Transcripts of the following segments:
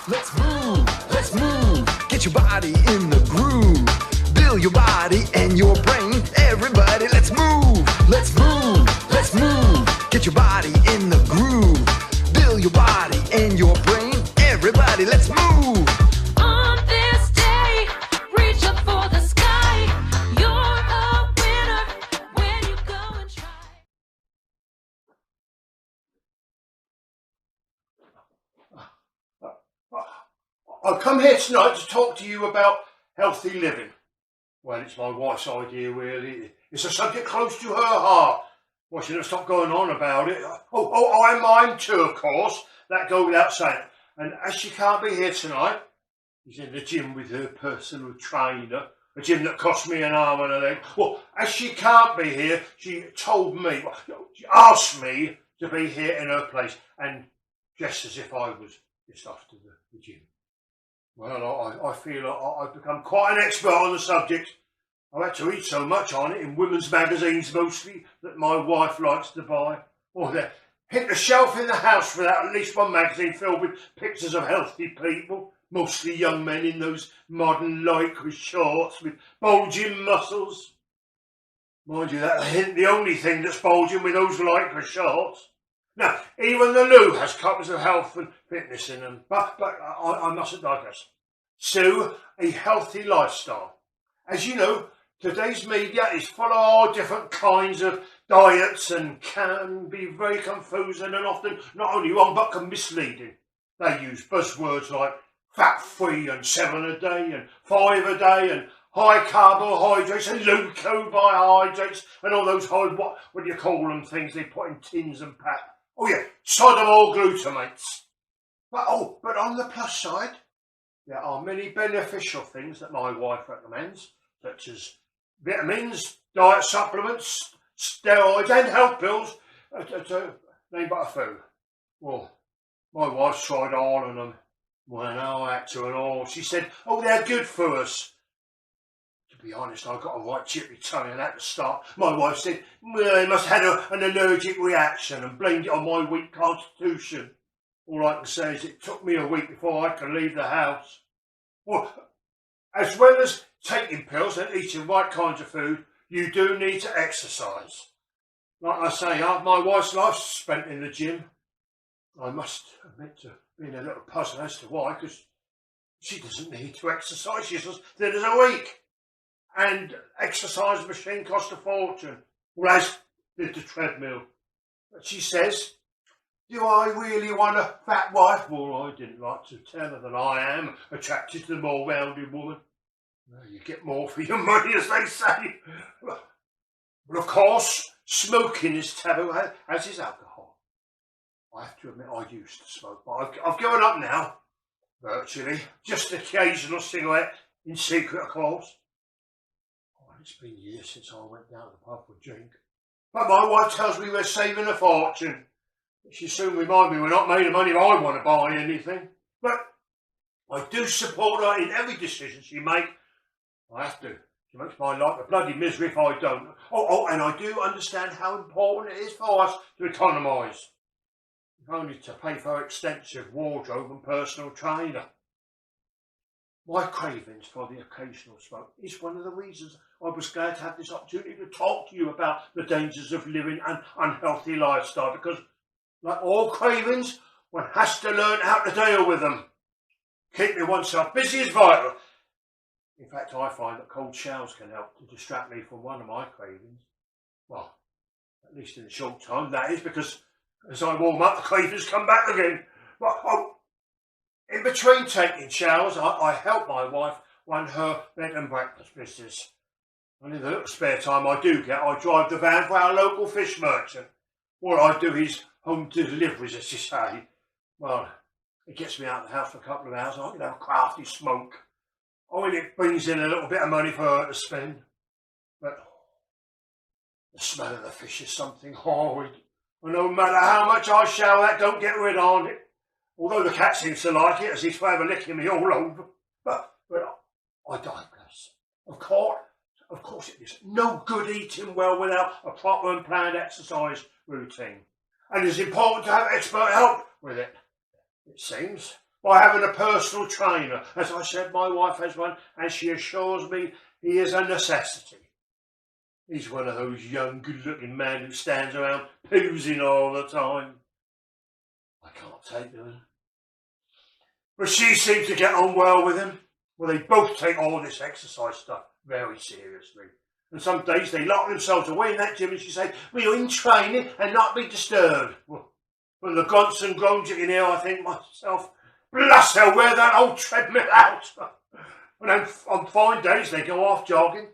Let's move, let's move. Get your body in the groove. Build your body and your brain. Everybody, let's move, let's move, let's move. Get your body in the groove. Build your body and your brain. Everybody, let's move. On this day, reach up for the sky. You're a winner when you go and try. I've come here tonight to talk to you about healthy living. Well, it's my wife's idea, really. It's a subject close to her heart. Well, she doesn't stop going on about it. Oh, and mine too, of course. That goes without saying. And as she can't be here tonight, she's in the gym with her personal trainer, a gym that cost me an arm and a leg. Well, as she can't be here, she told me, she asked me to be here in her place, and just as if I was just after the gym. Well, I feel I've become quite an expert on the subject. I've had to read so much on it in women's magazines mostly that my wife likes to buy. Or they hit the shelf in the house without at least one magazine filled with pictures of healthy people, mostly young men in those modern lycra shorts with bulging muscles. Mind you, that ain't the only thing that's bulging with those lycra shorts. Now, even the loo has copies of health and fitness in them, but I mustn't digress. So, a healthy lifestyle. As you know, today's media is full of all different kinds of diets and can be very confusing and often not only wrong but misleading. They use buzzwords like fat-free and 7 a day and 5 a day and high carbohydrates and low carbohydrates and all those high, what do you call them, things they put in tins and pack. Oh yeah, sodom or glutamates. But on the plus side, there are many beneficial things that my wife recommends, such as vitamins, diet supplements, steroids and health pills, to name but a few. Well, my wife's tried all of them. Well, no, I had to and all. She said, oh, they're good for us. To be honest, I got a right chippy tummy and at the start. My wife said, well, they must have had an allergic reaction and blamed it on my weak constitution. All I can say is it took me a week before I could leave the house. Well, as well as taking pills and eating right kinds of food, you do need to exercise. Like I say, my wife's life's spent in the gym. I must admit to being a little puzzled as to why, because she doesn't need to exercise. She's as thin as a week. And exercise machine cost a fortune, well, as did the treadmill. But she says, do I really want a fat wife? Well, I didn't like to tell her that I am attracted to the more rounded woman. Well, you get more for your money, as they say. Well, of course, smoking is taboo, as is alcohol. I have to admit I used to smoke, but I've given up now, virtually. Just an occasional cigarette, in secret, of course. It's been years since I went down to the pub for a drink. But my wife tells me we're saving a fortune. She soon remind me we're not made of money if I want to buy anything. But I do support her in every decision she makes. I have to. She makes my life a bloody misery if I don't. And I do understand how important it is for us to economise. If only to pay for her extensive wardrobe and personal trainer. My cravings for the occasional smoke is one of the reasons I was glad to have this opportunity to talk to you about the dangers of living an unhealthy lifestyle, because like all cravings, one has to learn how to deal with them. Keeping oneself busy is vital. In fact, I find that cold showers can help to distract me from one of my cravings. Well, at least in the short time, that is, because as I warm up, the cravings come back again. But in between taking showers, I help my wife run her bed and breakfast business. And in the little spare time I do get, I drive the van for our local fish merchant. What I do is home deliveries, as you say. Well, it gets me out of the house for a couple of hours and I can have a crafty smoke. And it brings in a little bit of money for her to spend. But the smell of the fish is something horrid. And no matter how much I shower, that don't get rid of it. Although the cat seems to like it, as he's forever licking me all over. But I digress. Of course it is no good eating well without a proper and planned exercise routine. And it's important to have expert help with it, it seems. by having a personal trainer. As I said, my wife has one, and she assures me he is a necessity. He's one of those young, good-looking men who stands around poozing all the time. I can't take them. But she seems to get on well with him. Well, they both take all this exercise stuff very seriously. And some days they lock themselves away in that gym and she says, we're in training and not be disturbed. Well, from the grunts and groans you can hear, I think myself, blast hell, wear that old treadmill out. And then on fine days they go off jogging.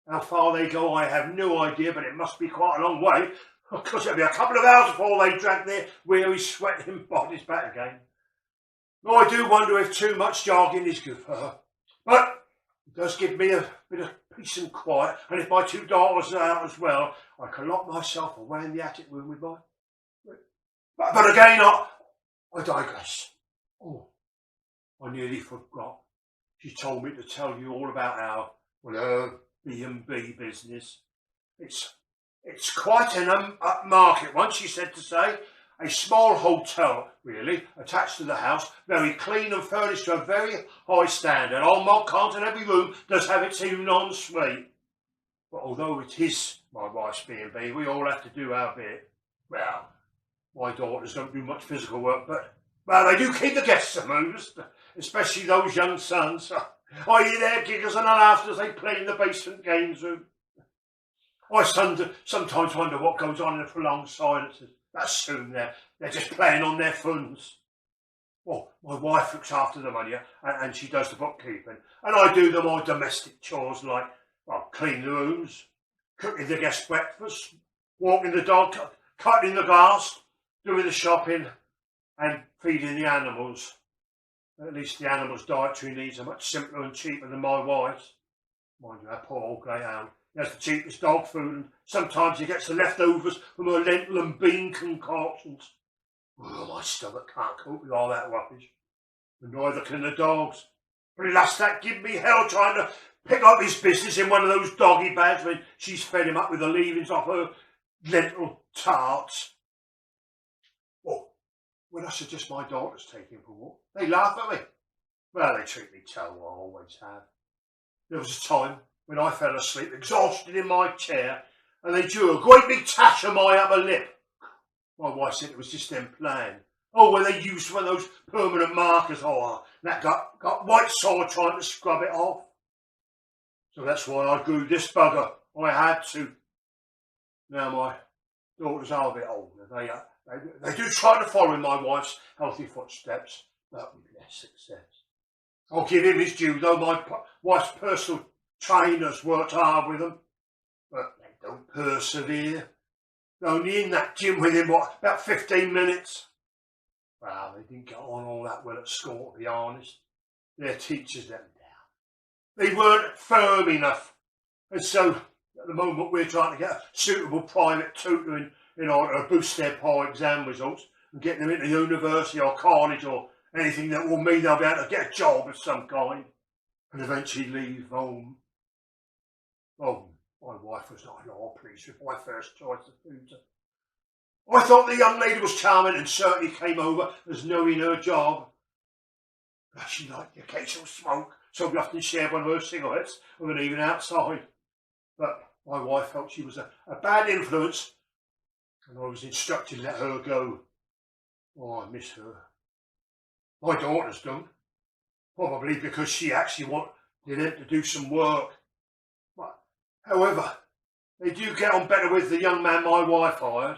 How far they go, I have no idea, but it must be quite a long way. Of course, it'll be a couple of hours before they drag their weary, sweating bodies back again. Now, I do wonder if too much jogging is good for her. But it does give me a bit of peace and quiet. And if my two daughters are out as well, I can lock myself away in the attic room with my... But again, I digress. Oh, I nearly forgot. She told me to tell you all about our B&B business. It's quite an upmarket one, she said to say. A small hotel, really, attached to the house, very clean and furnished to a very high standard. Old Mod Cant in every room does have its own ensuite. But although it is my wife's B&B, we all have to do our bit. Well, my daughters don't do much physical work, but well, they do keep the guests amused, especially those young sons. I hear their giggles and laughter as they play in the basement games room. I sometimes wonder what goes on in the prolonged silences. That's soon they're just playing on their phones. Well, my wife looks after the money and she does the bookkeeping. And I do the more domestic chores like, well, clean the rooms, cooking the guests' breakfast, walking the dog, cutting the grass, doing the shopping and feeding the animals. At least the animals' dietary needs are much simpler and cheaper than my wife's. Mind you, our poor old greyhound. He has the cheapest dog food and sometimes he gets the leftovers from her lentil and bean concoctions. Oh, my stomach can't cope with all that rubbish. And neither can the dogs. But alas, that give me hell trying to pick up his business in one of those doggy bags when she's fed him up with the leavings off her lentil tarts. Oh, when I suggest my daughters take him for a walk, they laugh at me. Well, they treat me so, I always have. There was a time when I fell asleep, exhausted in my chair, and they drew a great big tash on my upper lip. My wife said it was just them playing. Oh, when they used one of those permanent markers, that got white sore trying to scrub it off. So that's why I grew this bugger. I had to. Now my daughters are a bit older. They do try to follow in my wife's healthy footsteps, but with less success. I'll give him his due, though my wife's personal trainers worked hard with them, but they don't persevere. They're only in that gym with him, about 15 minutes? Well, they didn't get on all that well at school, to be honest. Their teachers let them down. They weren't firm enough. And so, at the moment, we're trying to get a suitable private tutor in order to boost their poor exam results and get them into university or college or anything that will mean they'll be able to get a job of some kind and eventually leave home. Oh, my wife was not at all pleased with my first choice of tutor. I thought the young lady was charming and certainly came over as knowing her job. She liked the occasional smoke, so we often shared one of her cigarettes of an evening outside. But my wife felt she was a bad influence, and I was instructed to let her go. Oh, I miss her. My daughters don't. Probably because she actually wanted them to do some work. But, however, they do get on better with the young man my wife hired,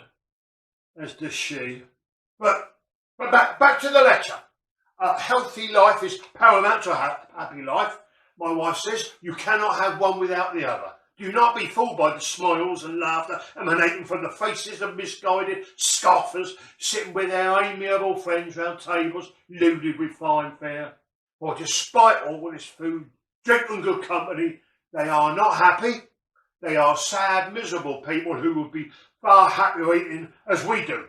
as does she. But back to the lecture. A healthy life is paramount to a happy life. My wife says you cannot have one without the other. Do not be fooled by the smiles and laughter emanating from the faces of misguided scoffers sitting with their amiable friends round tables loaded with fine fare. For despite all this food, drink and good company, they are not happy. They are sad, miserable people who would be far happier eating as we do.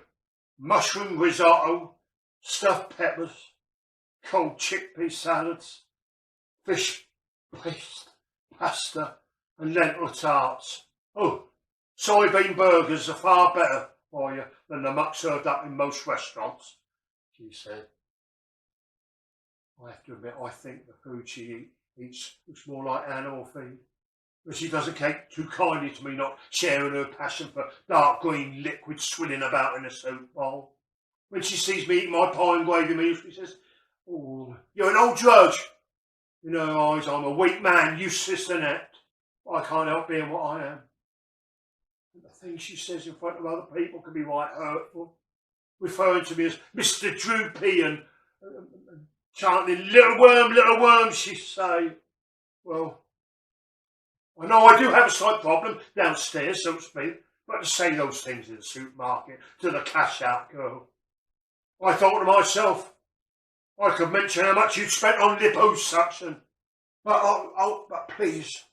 Mushroom risotto, stuffed peppers, cold chickpea salads, fish paste, pasta and lentil tarts. Oh, soybean burgers are far better for you than the muck served up in most restaurants, she said. I have to admit, I think the food she eats looks more like animal feed. But she doesn't take too kindly to me not sharing her passion for dark green liquid swilling about in a soup bowl. When she sees me eating my pie and gravy meal, she says, "Oh, you're an old drudge." In her eyes, I'm a weak man, useless and inept. I can't help being what I am. And the things she says in front of other people can be right hurtful, referring to me as Mr. Droopy and chanting, little worm, she say. Well, I know I do have a slight problem downstairs, so to speak, but to say those things in the supermarket to the cash-out girl. I thought to myself, I could mention how much you'd spent on liposuction, but please,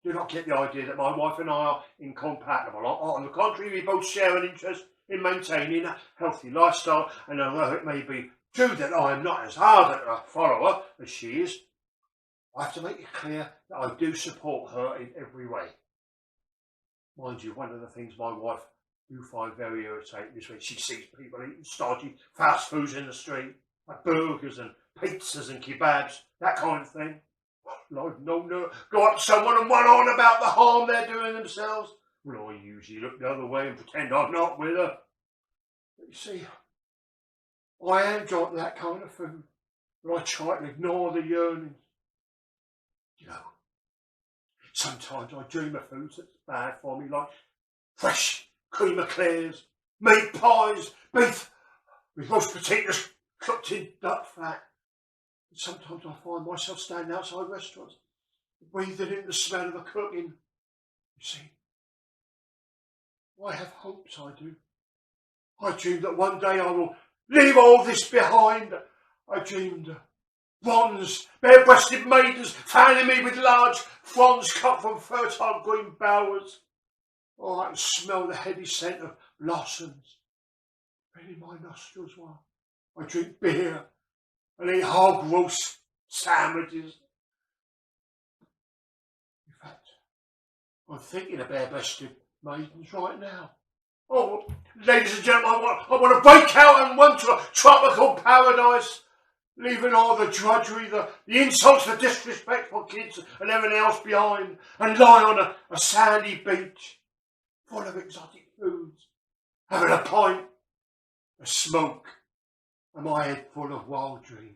do not get the idea that my wife and I are incompatible. On the contrary, we both share an interest in maintaining a healthy lifestyle, and although it may be true that I am not as ardent a follower as she is, I have to make it clear that I do support her in every way. Mind you, one of the things my wife do find very irritating is when she sees people eating stodgy fast foods in the street, like burgers and pizzas and kebabs, that kind of thing. I've known her go up to someone and one on about the harm they're doing themselves. Well, I usually look the other way and pretend I'm not with her. But you see, I am drawn to that kind of food, but I try to ignore the yearnings. You know, sometimes I dream of foods that's bad for me, like fresh cream eclairs, meat pies, beef with roast potatoes cooked in duck fat. And sometimes I find myself standing outside restaurants, breathing in the smell of the cooking. You see, I have hopes, I do. I dream that one day I will leave all this behind. I dreamed bronze, bare-breasted maidens fanning me with large fronds cut from fertile green bowers. Oh, I can smell the heavy scent of blossoms filling my nostrils while I drink beer and eat hog roast sandwiches. In fact, I'm thinking of bare-breasted maidens right now. Oh, ladies and gentlemen, I want to break out and run to a tropical paradise, leaving all the drudgery, the insults, the disrespect for kids and everything else behind, and lie on a sandy beach full of exotic foods, having a pint, a smoke, and my head full of wild dreams.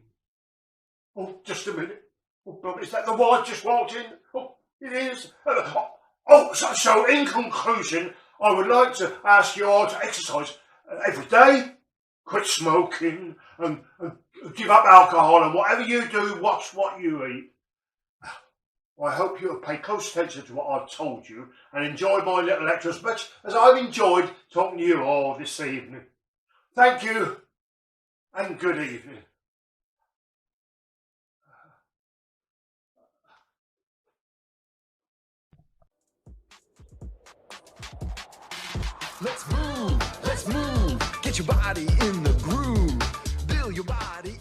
Oh, just a minute. Oh, is that the wife just walked in? Oh, it is. So in conclusion, I would like to ask you all to exercise every day, quit smoking, and give up alcohol, and whatever you do, watch what you eat. I hope you have paid close attention to what I've told you and enjoyed my little lecture as much as I've enjoyed talking to you all this evening. Thank you, and good evening. Let's move, get your body in the groove, build your body